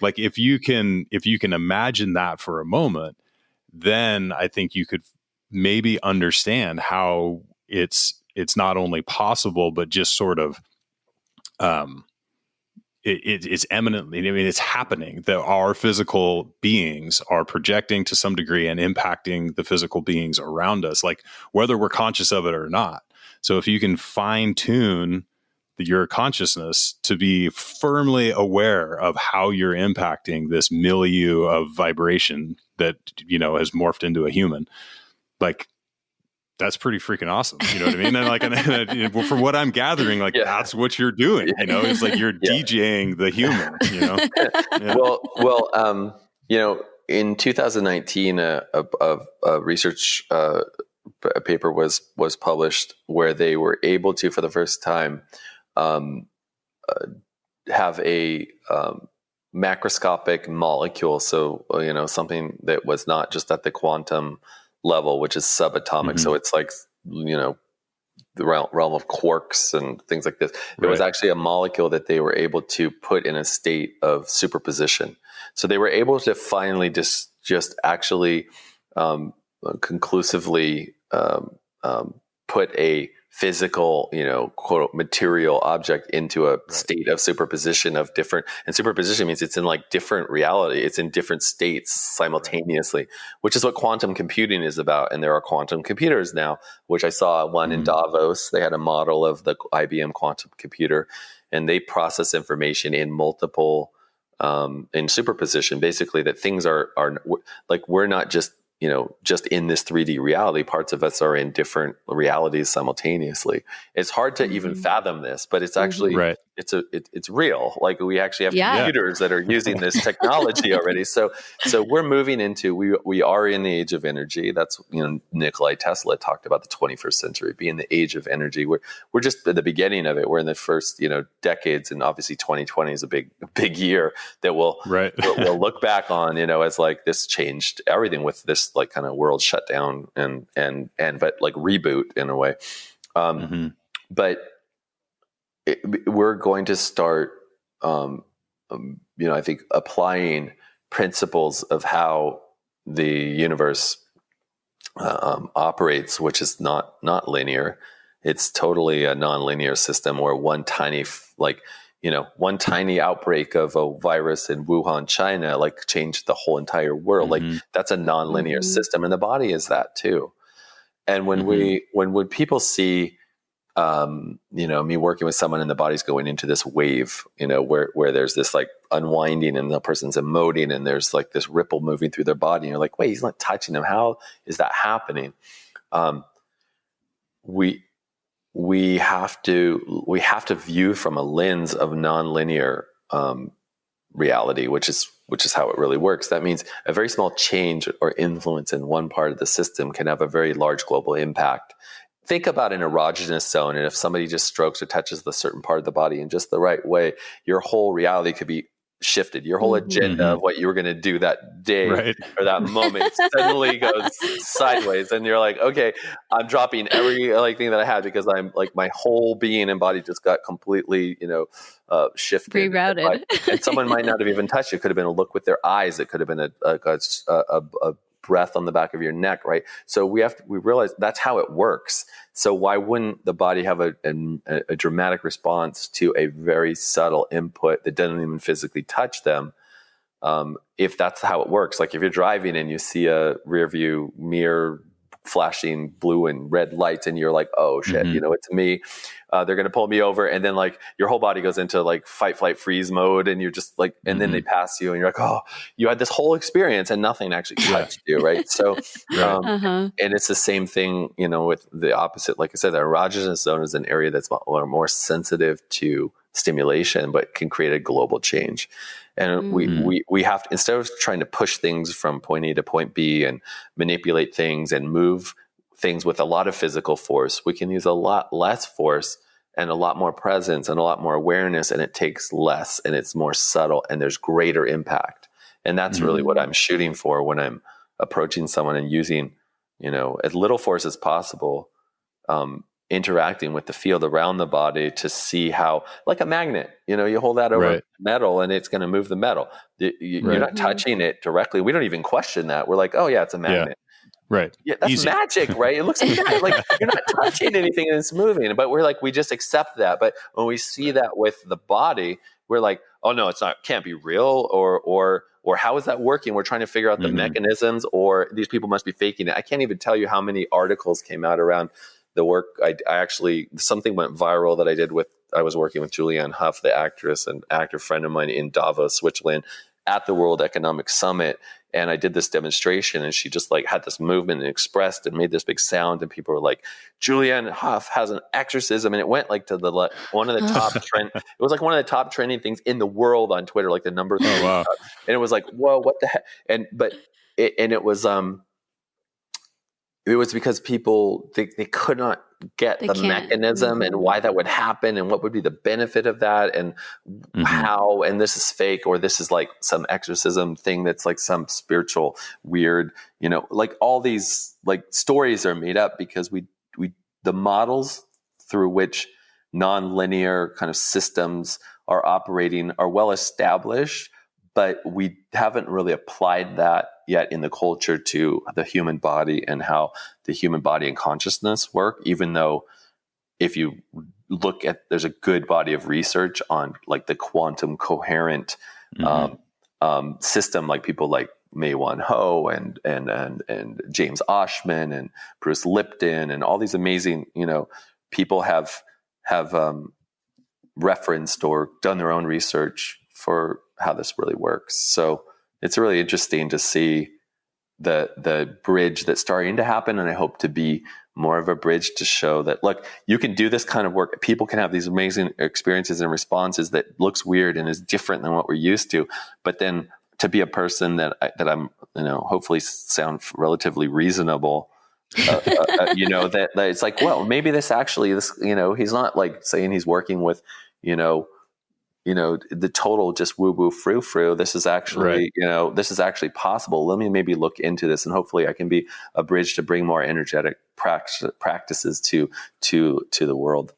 Like if you can imagine that for a moment, then I think you could maybe understand how it's not only possible, but just sort of it's eminently, it's happening that our physical beings are projecting to some degree and impacting the physical beings around us, like whether we're conscious of it or not. So if you can fine tune your consciousness to be firmly aware of how you're impacting this milieu of vibration that, has morphed into a human, like that's pretty freaking awesome. You know what I mean? And from what I'm gathering, that's what you're doing. It's like you're DJing the human. Well, in 2019, a research paper was published where they were able to, for the first time, have a macroscopic molecule. So something that was not just at the quantum level, which is subatomic. So it's like, the realm of quarks and things like this. It was actually a molecule that they were able to put in a state of superposition. So they were able to finally just actually conclusively put a physical, quote, material object into a state of superposition of different, and superposition means it's in like different reality. It's in different states simultaneously, which is what quantum computing is about. And there are quantum computers now, which I saw one in Davos. They had a model of the IBM quantum computer, and they process information in multiple, in superposition, basically that things are like, we're not just in this 3D reality. Parts of us are in different realities simultaneously. It's hard to even fathom this, but it's actually it's real. Like we actually have computers that are using this technology already. So we're moving into, we are in the age of energy. That's, Nikolai Tesla talked about the 21st century being the age of energy. We're just at the beginning of it. We're in the first, decades, and obviously 2020 is a big year that we'll look back on, as like this changed everything with this like kind of world shutdown and but like reboot in a way. But we're going to start, I think applying principles of how the universe operates, which is not linear. It's totally a non-linear system where one tiny outbreak of a virus in Wuhan, China, like changed the whole entire world. Like that's a non-linear system, and the body is that too. And when when people see, me working with someone and the body's going into this wave, where there's this like unwinding and the person's emoting and there's like this ripple moving through their body, and you're like, wait, he's not touching them. How is that happening? We have to view from a lens of nonlinear reality, which is how it really works. That means a very small change or influence in one part of the system can have a very large global impact. Think about an erogenous zone, and if somebody just strokes or touches the certain part of the body in just the right way, your whole reality could be shifted. Your whole agenda of what you were going to do that day or that moment suddenly goes sideways, and you're like, okay, I'm dropping every thing that I had because I'm like my whole being and body just got completely shifted, rerouted. And someone might not have even touched you. It could have been a look with their eyes. It could have been a breath on the back of your neck, right? So we realize that's how it works. So why wouldn't the body have a dramatic response to a very subtle input that doesn't even physically touch them? If that's how it works, like if you're driving and you see a rear view mirror flashing blue and red lights and you're like, oh shit, it's me. They're going to pull me over. And then like your whole body goes into like fight, flight, freeze mode. And you're just like, and then they pass you and you're like, oh, you had this whole experience and nothing actually touched you. Right. So, and it's the same thing, with the opposite. Like I said, the erogenous zone is an area that's more sensitive to stimulation, but can create a global change. And we have to, instead of trying to push things from point A to point B and manipulate things and move things with a lot of physical force, we can use a lot less force and a lot more presence and a lot more awareness, and it takes less and it's more subtle and there's greater impact. And that's really what I'm shooting for when I'm approaching someone and using, as little force as possible, interacting with the field around the body to see how, like a magnet, you hold that over metal and it's going to move the metal. You're not touching it directly. We don't even question that. We're like, oh yeah, it's a magnet. Right. Yeah, that's easy. Magic, right? It looks like you're not touching anything and it's moving, but we're like, we just accept that. But when we see that with the body, we're like, oh no, can't be real, or how is that working? We're trying to figure out the mechanisms, or these people must be faking it. I can't even tell you how many articles came out around the work. I actually, something went viral that I was working with Julianne Hough, the actress and actor friend of mine, in Davos, Switzerland, at the World Economic Summit. And I did this demonstration, and she just like had this movement and expressed and made this big sound. And people were like, Julianne Hough has an exorcism. And it went like to one of the top trend. It was like one of the top trending things in the world on Twitter, like the number 3. Oh, wow. And it was like, whoa, what the heck? It was because people, they could not get the mechanism and why that would happen and what would be the benefit of that and how, and this is fake, or this is like some exorcism thing that's like some spiritual weird, like all these like stories are made up because the models through which nonlinear kind of systems are operating are well established, but we haven't really applied that yet in the culture to the human body and how the human body and consciousness work, even though if you look at, there's a good body of research on like the quantum coherent system, like people like Mae-Wan Ho and James Oshman and Bruce Lipton and all these amazing, people have referenced or done their own research for how this really works. So it's really interesting to see the bridge that's starting to happen, and I hope to be more of a bridge to show that, look, you can do this kind of work. People can have these amazing experiences and responses that looks weird and is different than what we're used to. But then to be a person that I'm, hopefully sound relatively reasonable, that it's like, well, maybe this, he's not like saying he's working with, the total just woo woo frou frou. This is actually, this is actually possible. Let me maybe look into this, and hopefully I can be a bridge to bring more energetic practices to the world.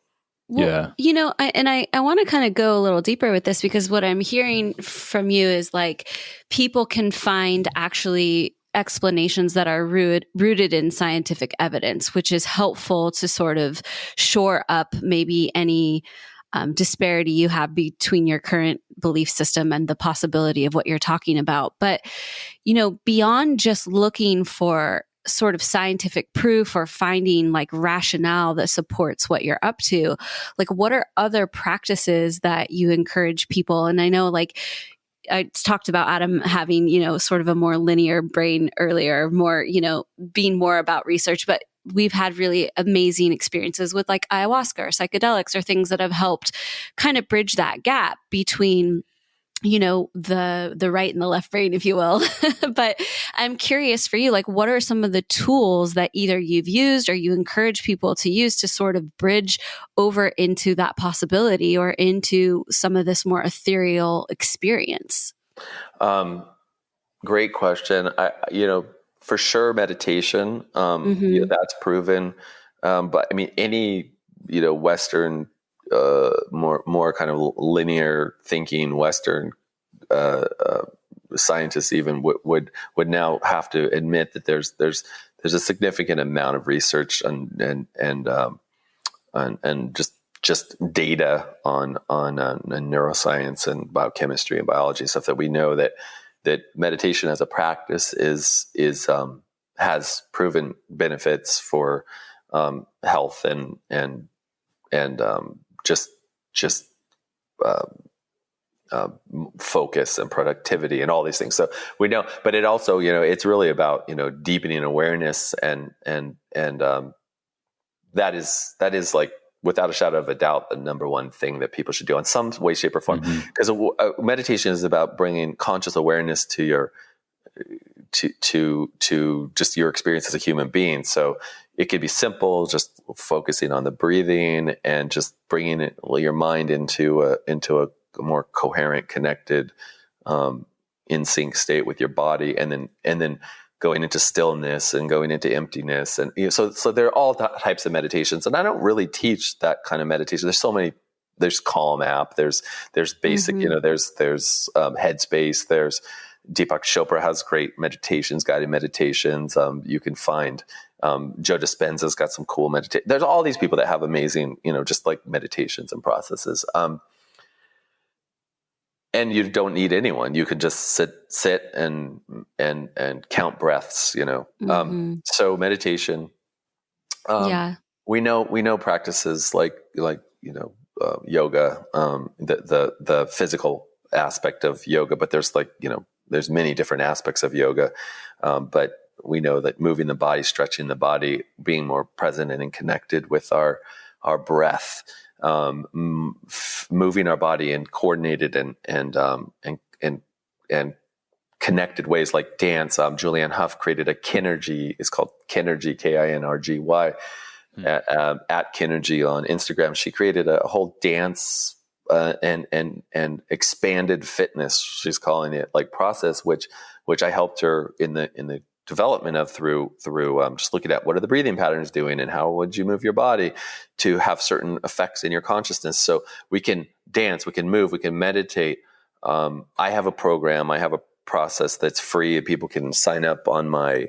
Well, I want to kind of go a little deeper with this, because what I'm hearing from you is like people can find actually explanations that are rooted in scientific evidence, which is helpful to sort of shore up maybe any disparity you have between your current belief system and the possibility of what you're talking about. But, beyond just looking for sort of scientific proof or finding like rationale that supports what you're up to, like what are other practices that you encourage people? And I know like I talked about Adam having, sort of a more linear brain earlier, more, being more about research, but we've had really amazing experiences with like ayahuasca or psychedelics or things that have helped kind of bridge that gap between, the right and the left brain, if you will. But I'm curious for you, like, what are some of the tools that either you've used or you encourage people to use to sort of bridge over into that possibility or into some of this more ethereal experience? Great question. For sure, meditation, that's proven. But I mean, any, Western, more kind of linear thinking Western scientists even would now have to admit that there's a significant amount of research and just data on neuroscience and biochemistry and biology and stuff that we know that meditation as a practice has proven benefits for health and focus and productivity and all these things. So we know, but it also, it's really about, deepening awareness and that is like, without a shadow of a doubt, the number one thing that people should do in some way, shape, or form. Because meditation is about bringing conscious awareness to your to just your experience as a human being. So it could be simple, just focusing on the breathing and just bringing your mind into a more coherent, connected, in sync state with your body, and then going into stillness and going into emptiness. And so there are all types of meditations. And I don't really teach that kind of meditation. There's so many. There's Calm app. There's basic, there's Headspace. There's Deepak Chopra has great meditations, guided meditations. You can find Joe Dispenza's got some cool meditation. There's all these people that have amazing, just like meditations and processes. And you don't need anyone. You can just sit and count breaths, So meditation, we know practices like yoga, the physical aspect of yoga, but there's many different aspects of yoga. But we know that moving the body, stretching the body, being more present and connected with our breath, moving our body in coordinated and connected ways like dance. Julianne Hough created a Kinergy. It's called Kinergy, Kinergy, at Kinergy on Instagram. She created a whole dance and expanded fitness, she's calling it, like process, which I helped her in the development of through just looking at what are the breathing patterns doing and how would you move your body to have certain effects in your consciousness. So we can dance, we can move, we can meditate. I have a program, I have a process that's free. People can sign up on my,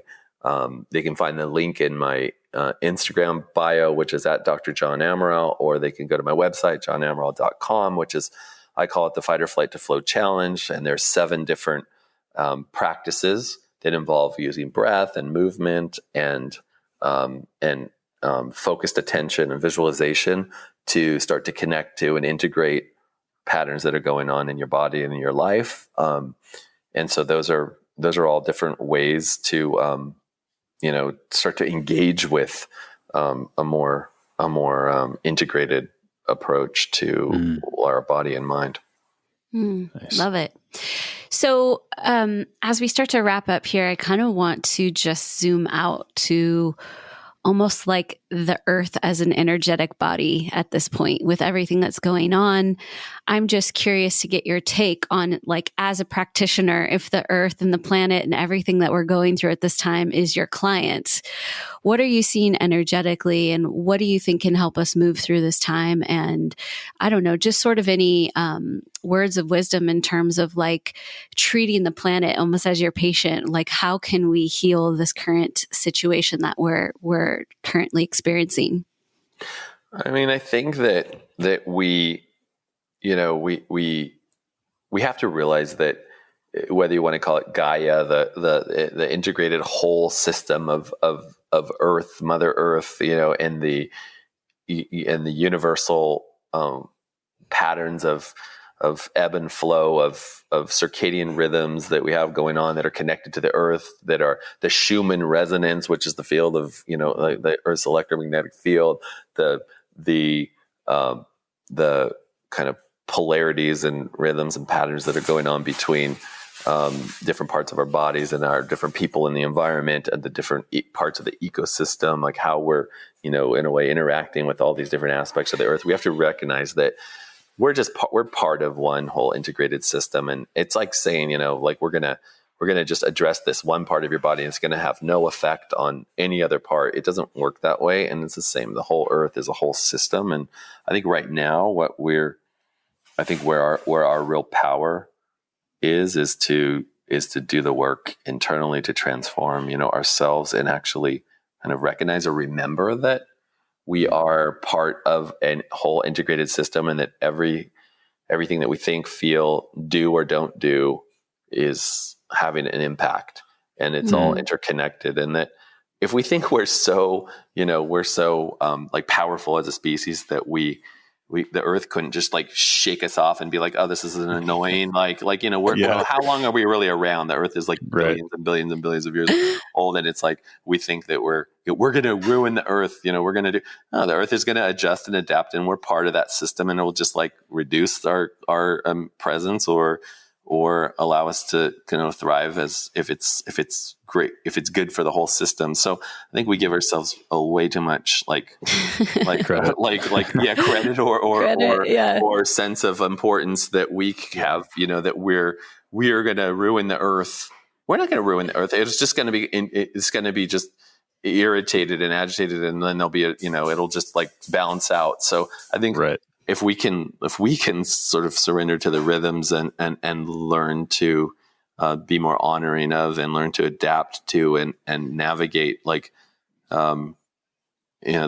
they can find the link in my Instagram bio, which is at Dr. John Amaral, or they can go to my website, johnamaral.com, which is, I call it the Fight or Flight to Flow Challenge. And there's 7 different practices that involve using breath and movement and focused attention and visualization to start to connect to and integrate patterns that are going on in your body and in your life. And so those are all different ways to, start to engage with a more integrated approach to our body and mind. Nice. Love it. So as we start to wrap up here, I kind of want to just zoom out to almost like the earth as an energetic body at this point with everything that's going on. I'm just curious to get your take on, like, as a practitioner, if the earth and the planet and everything that we're going through at this time is your client, what are you seeing energetically, and what do you think can help us move through this time? And I don't know, just sort of any words of wisdom in terms of like treating the planet almost as your patient. Like, how can we heal this current situation that we're currently experiencing? I mean, I think that we have to realize that, whether you want to call it Gaia, the integrated whole system of Earth, Mother Earth, and the universal patterns of ebb and flow of circadian rhythms that we have going on that are connected to the Earth, that are the Schumann resonance, which is the field of like the Earth's electromagnetic field, the kind of polarities and rhythms and patterns that are going on between different parts of our bodies and our different people in the environment and the different parts of the ecosystem, like how we're, in a way interacting with all these different aspects of the Earth. We have to recognize that we're part of one whole integrated system. And it's like saying, like we're going to just address this one part of your body and it's going to have no effect on any other part. It doesn't work that way. And it's the same. The whole Earth is a whole system. And I think right now where our real power is to do the work internally to transform, ourselves, and actually kind of recognize or remember that we are part of a whole integrated system, and that everything that we think, feel, do, or don't do is having an impact, and it's all interconnected. And that if we think we're so like powerful as a species that the Earth couldn't just like shake us off and be like, oh, this is an annoying, how long are we really around? The Earth is like billions and billions and billions of years old. And it's like, we think that we're going to ruin the Earth. The Earth is going to adjust and adapt, and we're part of that system, and it will just like reduce our presence or allow us to thrive as if it's great, if it's good for the whole system. So I think we give ourselves way too much credit, credit or sense of importance that we have, that we are going to ruin the Earth. We're not going to ruin the Earth. It's just going to be just irritated and agitated, and then there'll be it'll just like balance out. So I think if we can sort of surrender to the rhythms and learn to be more honoring of, and learn to adapt to and navigate the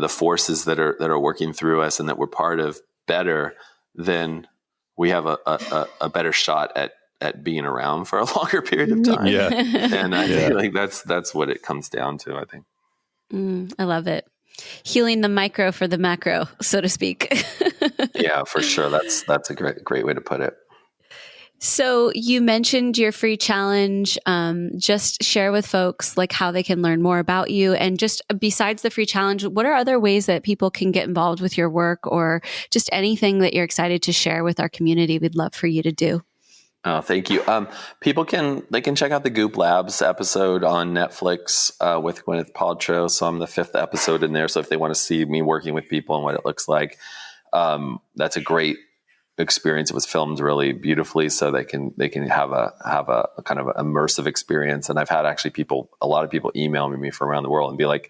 forces that are working through us and that we're part of better, then we have a better shot at being around for a longer period of time. Yeah. And I feel like that's what it comes down to, I think. I love it. Healing the micro for the macro, so to speak. Yeah, for sure. That's a great way to put it. So you mentioned your free challenge. Just share with folks like how they can learn more about you, and just besides the free challenge, what are other ways that people can get involved with your work, or just anything that you're excited to share with our community? We'd love for you to do. Oh, thank you. People can check out the GOOP Labs episode on Netflix with Gwyneth Paltrow. So I'm the 5th episode in there. So if they want to see me working with people and what it looks like, that's a great experience. It was filmed really beautifully, so they can have a kind of immersive experience. And I've had actually a lot of people email me from around the world and be like,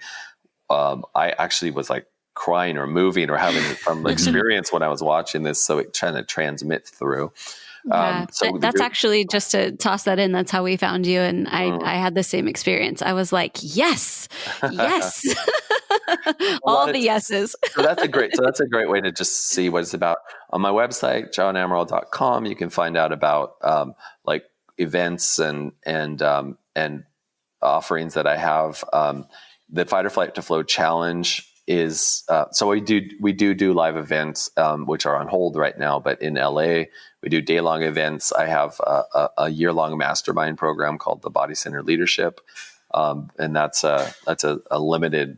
I actually was like crying or moving or having some experience when I was watching this. So it kind of transmits through. Yeah, that's actually, just to toss that in, that's how we found you. And I had the same experience. I was like, yes. All the yeses. So that's a great way to just see what it's about. On my website, johnamaral.com, you can find out about events and offerings that I have. The Fight or Flight to Flow Challenge is so we do live events which are on hold right now, but in LA we do day-long events. I have a year-long mastermind program called the Body Centered Leadership, and that's a limited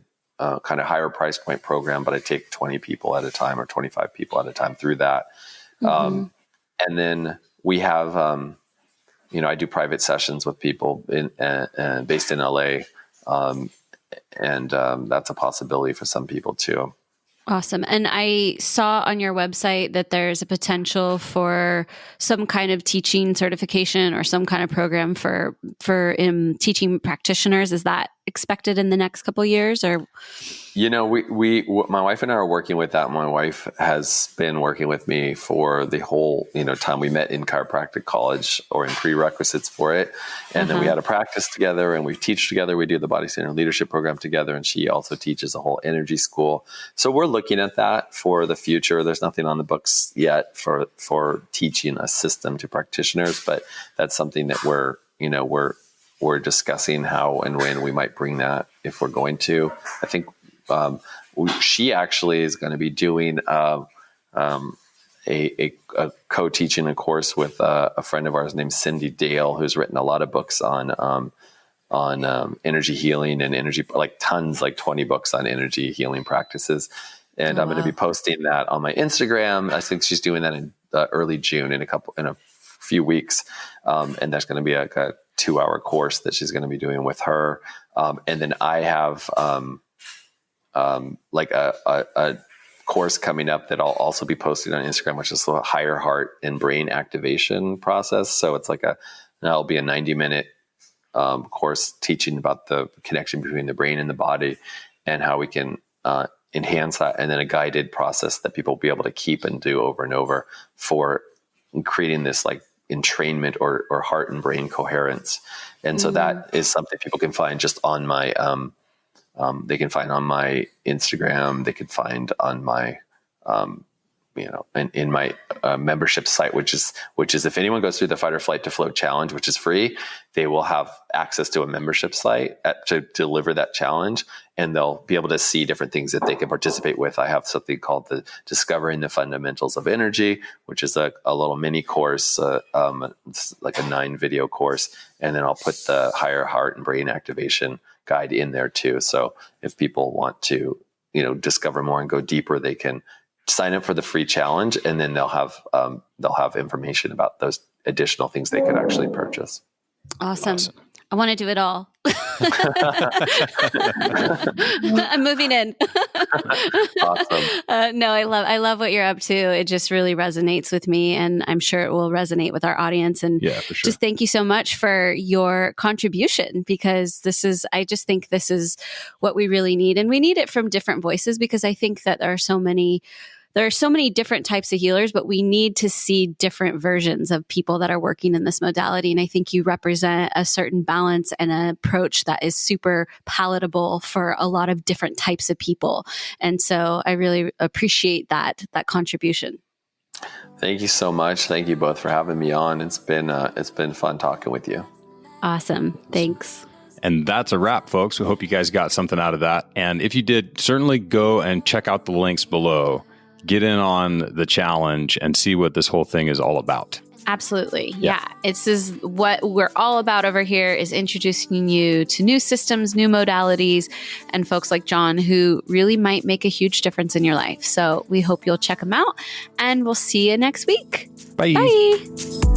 kind of higher price point program, but I take 20 people at a time or 25 people at a time through that. And then we have, I do private sessions with people based in LA. That's a possibility for some people too. Awesome. And I saw on your website that there's a potential for some kind of teaching certification or some kind of program for teaching practitioners. Is that expected in the next couple of years, or? My wife and I are working with that. My wife has been working with me for the whole, time we met in chiropractic college or in prerequisites for it. And then we had a practice together and we teach together. We do the body centered leadership program together. And she also teaches a whole energy school. So we're looking at that for the future. There's nothing on the books yet for teaching a system to practitioners, but that's something that we're discussing how and when we might bring that if we're going to. I think she actually is going to be doing a co-teaching a course with a friend of ours named Cindy Dale, who's written a lot of books on energy healing and energy, like 20 books on energy healing practices. And I'm going to be posting that on my Instagram. I think she's doing that in early June in a few weeks. And there's going to be a 2-hour course that she's going to be doing with her. And then I have a course coming up that I'll also be posting on Instagram, which is the higher heart and brain activation process. So it's that'll be a 90-minute course teaching about the connection between the brain and the body and how we can enhance that, and then a guided process that people will be able to keep and do over and over for creating this entrainment or heart and brain coherence. And so that is something people can find just on my they can find on my Instagram. They could find on my in my membership site, which is if anyone goes through the Fight or Flight to Flow challenge, which is free, they will have access to a membership site to deliver that challenge, and they'll be able to see different things that they can participate with. I have something called the Discovering the Fundamentals of Energy, which is a little mini course, it's like a 9-video course, and then I'll put the Higher Heart and Brain Activation guide in there too. So if people want to, discover more and go deeper, they can sign up for the free challenge, and then they'll have information about those additional things they could actually purchase. Awesome. I want to do it all. I'm moving in. Awesome. No, I love what you're up to. It just really resonates with me, and I'm sure it will resonate with our audience. And for sure. Just thank you so much for your contribution, because I just think this is what we really need. And we need it from different voices, because I think that there are so many different types of healers, but we need to see different versions of people that are working in this modality. And I think you represent a certain balance and an approach that is super palatable for a lot of different types of people. And so I really appreciate that contribution. Thank you so much. Thank you both for having me on. It's been fun talking with you. Awesome. Thanks. And that's a wrap, folks. We hope you guys got something out of that. And if you did, certainly go and check out the links below. Get in on the challenge and see what this whole thing is all about. Absolutely. Yeah. This is what we're all about over here, is introducing you to new systems, new modalities, and folks like John who really might make a huge difference in your life. So we hope you'll check them out, and we'll see you next week. Bye. Bye.